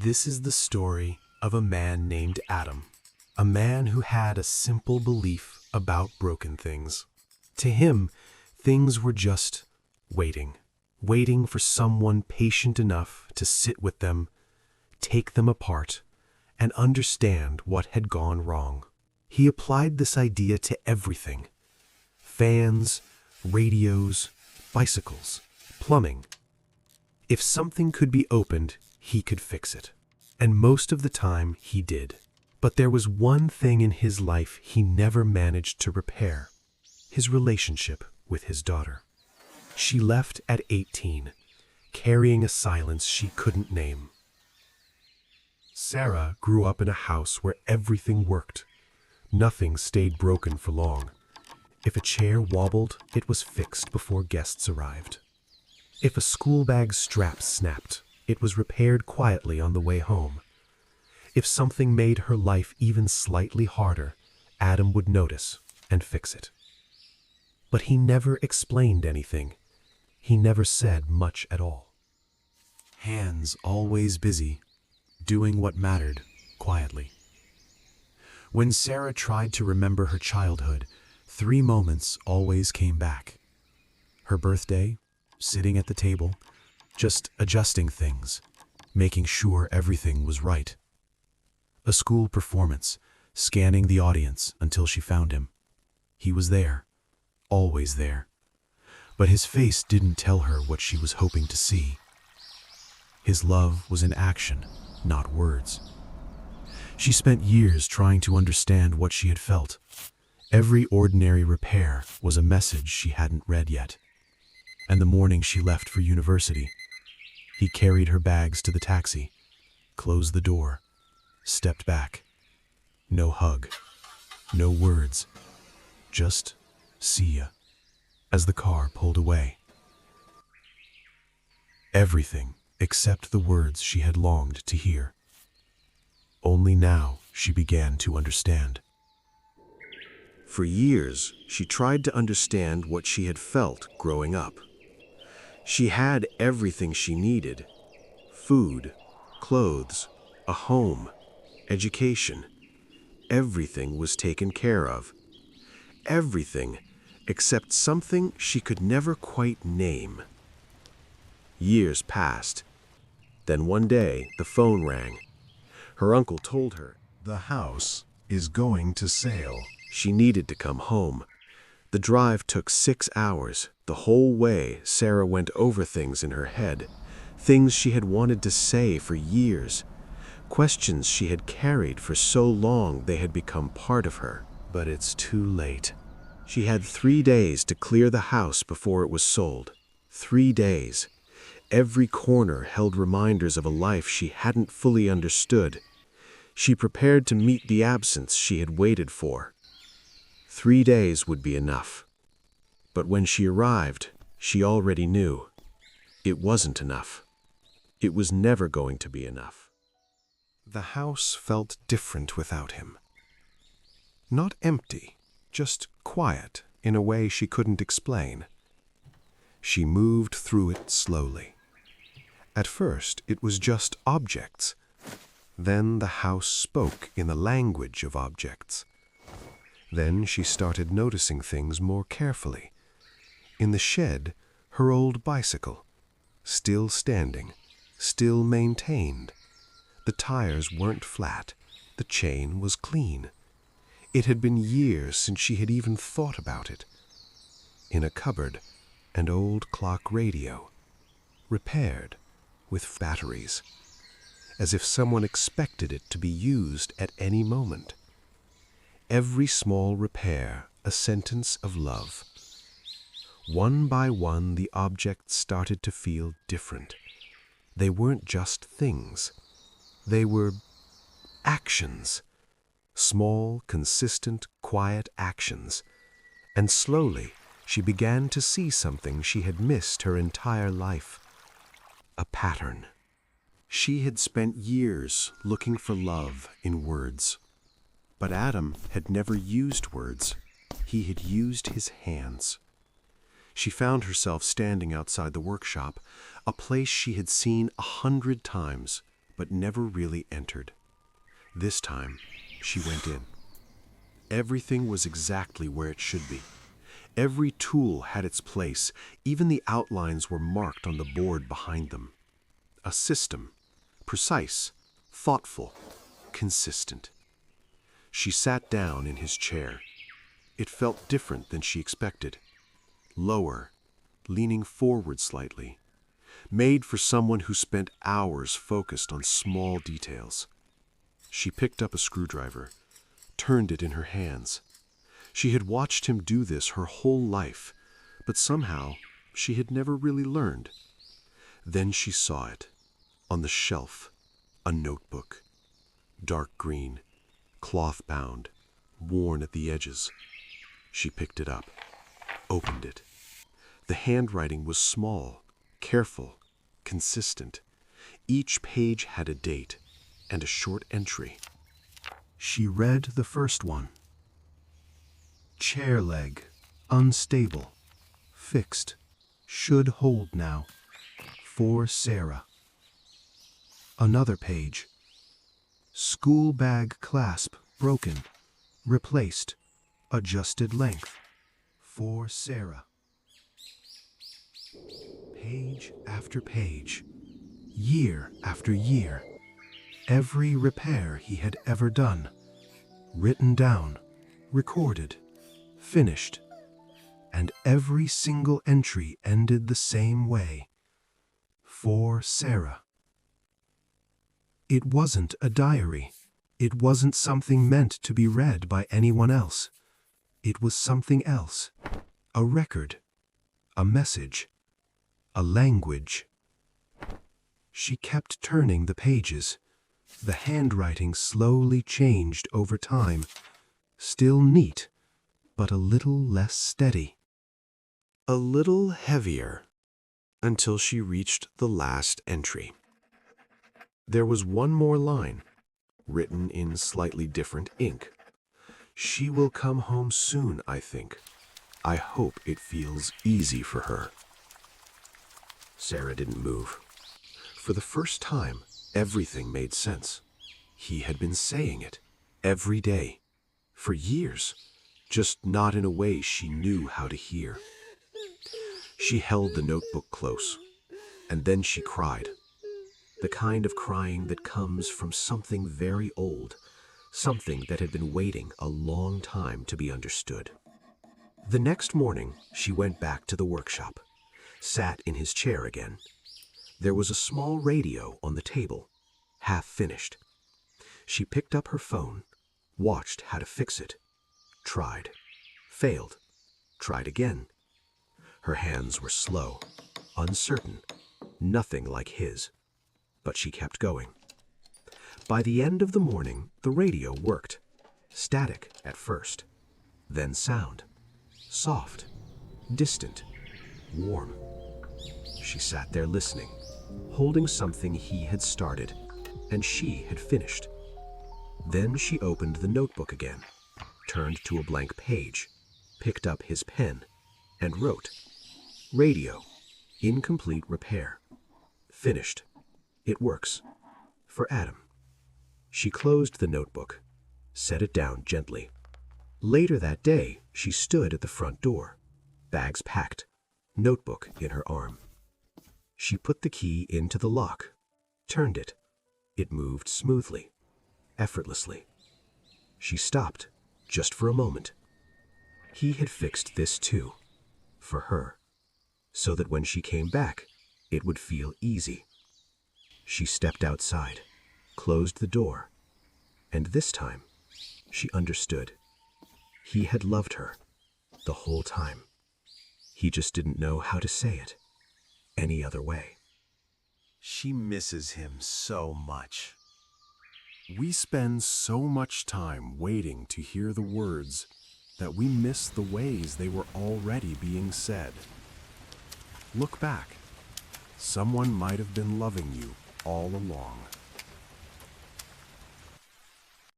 This is the story of a man named Adam, a man who had a simple belief about broken things. To him, things were just waiting for someone patient enough to sit with them, take them apart, and understand what had gone wrong. He applied this idea to everything: fans, radios, bicycles, plumbing. If something could be opened, he could fix it. And most of the time, he did. But there was one thing in his life he never managed to repair: his relationship with his daughter. She left at 18, carrying a silence she couldn't name. Sarah grew up in a house where everything worked. Nothing stayed broken for long. If a chair wobbled, it was fixed before guests arrived. If a school bag's strap snapped, it was repaired quietly on the way home. If something made her life even slightly harder, Adam would notice and fix it. But he never explained anything. He never said much at all. Hands always busy, doing what mattered quietly. When Sarah tried to remember her childhood, 3 moments always came back. Her birthday, sitting at the table, just adjusting things, making sure everything was right. A school performance, scanning the audience until she found him. He was there, always there. But his face didn't tell her what she was hoping to see. His love was in action, not words. She spent years trying to understand what she had felt. Every ordinary repair was a message she hadn't read yet. And the morning she left for university, he carried her bags to the taxi, closed the door, stepped back. No hug, no words, just see ya, as the car pulled away. Everything except the words she had longed to hear. Only now she began to understand. For years, she tried to understand what she had felt growing up. She had everything she needed: food, clothes, a home, education. Everything was taken care of. Everything except something she could never quite name. Years passed. Then one day, the phone rang. Her uncle told her, "The house is going to sale." she needed to come home. The drive took 6 hours. The whole way, Sarah went over things in her head, things she had wanted to say for years, questions she had carried for so long they had become part of her. But it's too late. She had 3 days to clear the house before it was sold. 3 days. Every corner held reminders of a life she hadn't fully understood. She prepared to meet the absence she had waited for. 3 days would be enough. But when she arrived, she already knew. It wasn't enough. It was never going to be enough. The house felt different without him. Not empty, just quiet in a way she couldn't explain. She moved through it slowly. At first, it was just objects. Then the house spoke in the language of objects. Then she started noticing things more carefully. In the shed, her old bicycle, still standing, still maintained. The tires weren't flat. The chain was clean. It had been years since she had even thought about it. In a cupboard, an old clock radio, repaired, with batteries, as if someone expected it to be used at any moment. Every small repair, a sentence of love. One by one, the objects started to feel different. They weren't just things. They were actions. Small, consistent, quiet actions. And slowly, she began to see something she had missed her entire life. A pattern. She had spent years looking for love in words. But Adam had never used words. He had used his hands. She found herself standing outside the workshop, a place she had seen 100 times, but never really entered. This time, she went in. Everything was exactly where it should be. Every tool had its place, even the outlines were marked on the board behind them. A system, precise, thoughtful, consistent. She sat down in his chair. It felt different than she expected. Lower, leaning forward slightly. Made for someone who spent hours focused on small details. She picked up a screwdriver, turned it in her hands. She had watched him do this her whole life, but somehow she had never really learned. Then she saw it, on the shelf, a notebook. Dark green, cloth-bound, worn at the edges. She picked it up, opened it. The handwriting was small, careful, consistent. Each page had a date and a short entry. She read the first one. Chair leg, unstable, fixed, should hold now. For Sarah. Another page. School bag clasp broken, replaced, adjusted length. For Sarah. Page after page, year after year, every repair he had ever done, written down, recorded, finished, and every single entry ended the same way. For Sarah. It wasn't a diary. It wasn't something meant to be read by anyone else. It was something else. A record. A message. A language. She kept turning the pages. The handwriting slowly changed over time. Still neat, but a little less steady. A little heavier, until she reached the last entry. There was one more line, written in slightly different ink. She will come home soon, I think. I hope it feels easy for her. Sarah didn't move. For the first time, everything made sense. He had been saying it every day, for years, just not in a way she knew how to hear. She held the notebook close, and then she cried. The kind of crying that comes from something very old, something that had been waiting a long time to be understood. The next morning, she went back to the workshop, sat in his chair again. There was a small radio on the table, half finished. She picked up her phone, watched how to fix it, tried, failed, tried again. Her hands were slow, uncertain, nothing like his. But she kept going. By the end of the morning, the radio worked. Static at first, then sound. Soft, distant, warm. She sat there listening, holding something he had started, and she had finished. Then she opened the notebook again, turned to a blank page, picked up his pen, and wrote, Radio, incomplete repair. Finished. It works. For Adam. She closed the notebook, set it down gently. Later that day, she stood at the front door, bags packed, notebook in her arm. She put the key into the lock, turned it. It moved smoothly, effortlessly. She stopped, just for a moment. He had fixed this too, for her, so that when she came back, it would feel easy. She stepped outside, closed the door, and this time, she understood. He had loved her the whole time. He just didn't know how to say it any other way. She misses him so much. We spend so much time waiting to hear the words that we miss the ways they were already being said. Look back. Someone might have been loving you all along.